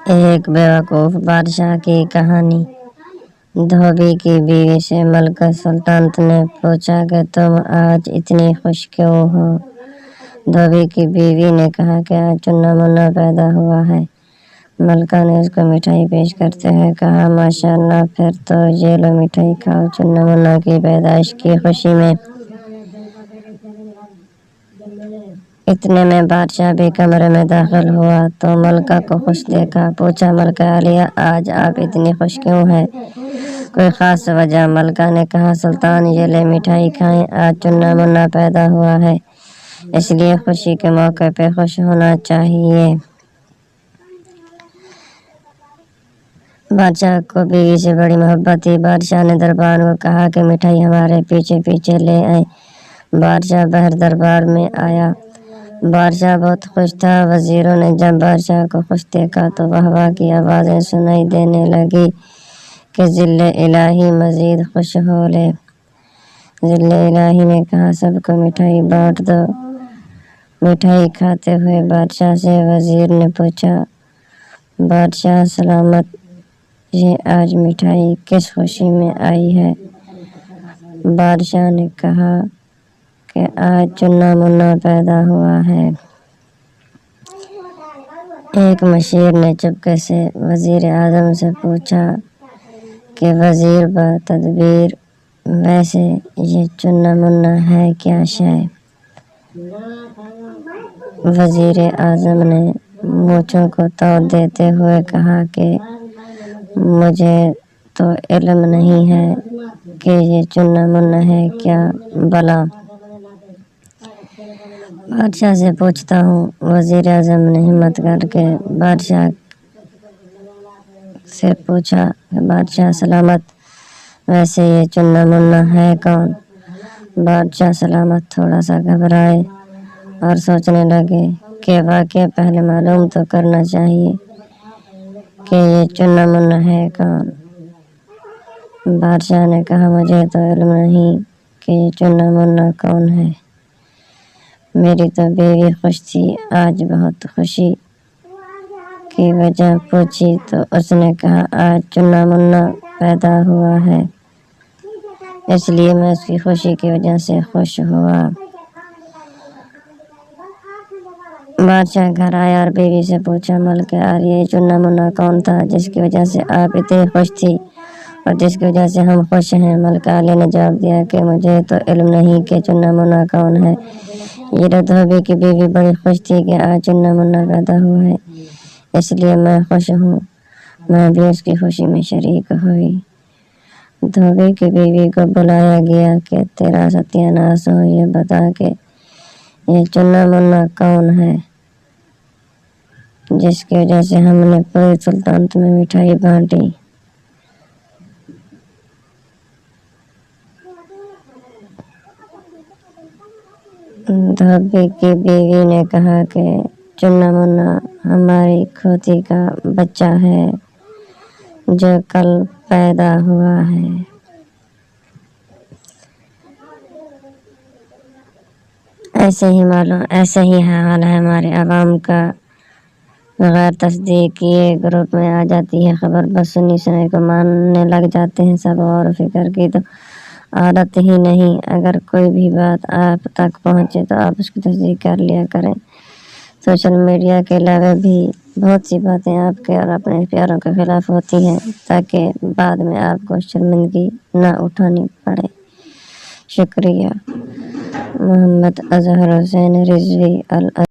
ایک بیوقوف بادشاہ کی کہانی۔ دھوبی کی بیوی سے ملکہ سلطنت نے پوچھا کہ تم آج اتنی خوش کیوں ہو؟ دھوبی کی بیوی نے کہا کہ آج چنا منا پیدا ہوا ہے۔ ملکہ نے اس کو مٹھائی پیش کرتے ہوئے کہا ماشاءاللہ، پھر تو یہ لو مٹھائی کھاؤ چنا منا کی پیدائش کی خوشی میں۔ اتنے میں بادشاہ بھی کمرے میں داخل ہوا تو ملکہ کو خوش دیکھا۔ پوچھا ملکہ عالیہ، آج آپ اتنی خوش کیوں ہیں؟ کوئی خاص وجہ؟ ملکہ نے کہا سلطان یہ لے مٹھائی کھائیں، آج چنا منا پیدا ہوا ہے، اس لیے خوشی کے موقع پہ خوش ہونا چاہیے۔ بادشاہ کو بیوی سے بڑی محبت تھی۔ بادشاہ نے دربار کو کہا کہ مٹھائی ہمارے پیچھے پیچھے لے آئیں۔ بادشاہ باہر دربار میں آیا۔ بادشاہ بہت خوش تھا۔ وزیروں نے جب بادشاہ کو خوش دیکھا تو واہ واہ کی آوازیں سنائی دینے لگی کہ ذل الہی مزید خوش ہو لے۔ ذل الہی نے کہا سب کو مٹھائی بانٹ دو۔ مٹھائی کھاتے ہوئے بادشاہ سے وزیر نے پوچھا بادشاہ سلامت، یہ آج مٹھائی کس خوشی میں آئی ہے؟ بادشاہ نے کہا کہ آج چنا منا پیدا ہوا ہے۔ ایک مشیر نے چپکے سے وزیر اعظم سے پوچھا کہ وزیر بتدبیر، ویسے یہ چنا منا ہے کیا شے؟ وزیر اعظم نے مونچھوں کو تاب دیتے ہوئے کہا کہ مجھے تو علم نہیں ہے کہ یہ چنا منا ہے کیا بلا۔ بادشاہ سے پوچھتا ہوں۔ وزیر اعظم نے ہمت کر کے بادشاہ سے پوچھا کہ بادشاہ سلامت، ویسے یہ چنا منا ہے کون؟ بادشاہ سلامت تھوڑا سا گھبرائے اور سوچنے لگے کہ واقعہ پہلے معلوم تو کرنا چاہیے کہ یہ چنا منا ہے کون۔ بادشاہ نے کہا مجھے تو علم نہیں کہ یہ چنا منا کون ہے۔ میری تو بیوی خوش تھی، آج بہت خوشی کی وجہ پوچھی تو اس نے کہا آج چنا منا پیدا ہوا ہے، اس لیے میں اس کی خوشی کی وجہ سے خوش ہوا۔ بادشاہ گھر آیا اور بیوی سے پوچھا ملکہ عالیہ، یہ چنا منا کون تھا جس کی وجہ سے آپ اتنی خوش تھی اور جس کی وجہ سے ہم خوش ہیں؟ ملکہ عالیہ نے جواب دیا کہ مجھے تو علم نہیں کہ چنا منا کون ہے۔ یہ دھوبی کی بیوی بڑی خوش تھی کہ آج چنا منا پیدا ہوا ہے، اس لیے میں خوش ہوں، میں بھی اس کی خوشی میں شریک ہوئی۔ دھوبی کی بیوی کو بلایا گیا کہ تیرا ستیہ ناش ہو، یہ بتا کہ یہ چنا منا کون ہے جس کی وجہ سے ہم نے پوری سلطنت میں مٹھائی بانٹی۔ دھوبی کی بیوی نے کہا کہ چنا منا ہماری کھوتی کا بچہ ہے جو کل پیدا ہوا ہے۔ ایسے ہی حال ہے ہمارے عوام کا، بغیر تصدیق کیے گروپ میں آ جاتی ہے خبر، بس سنی سنائی کو ماننے لگ جاتے ہیں سب، غور و فکر کی تو عادت ہی نہیں۔ اگر کوئی بھی بات آپ تک پہنچے تو آپ اس کی تصدیق کر لیا کریں۔ سوشل میڈیا کے علاوہ بھی بہت سی باتیں آپ کے اور اپنے پیاروں کے خلاف ہوتی ہیں تاکہ بعد میں آپ کو شرمندگی نہ اٹھانی پڑے۔ شکریہ۔ محمد اظہر حسین رضوی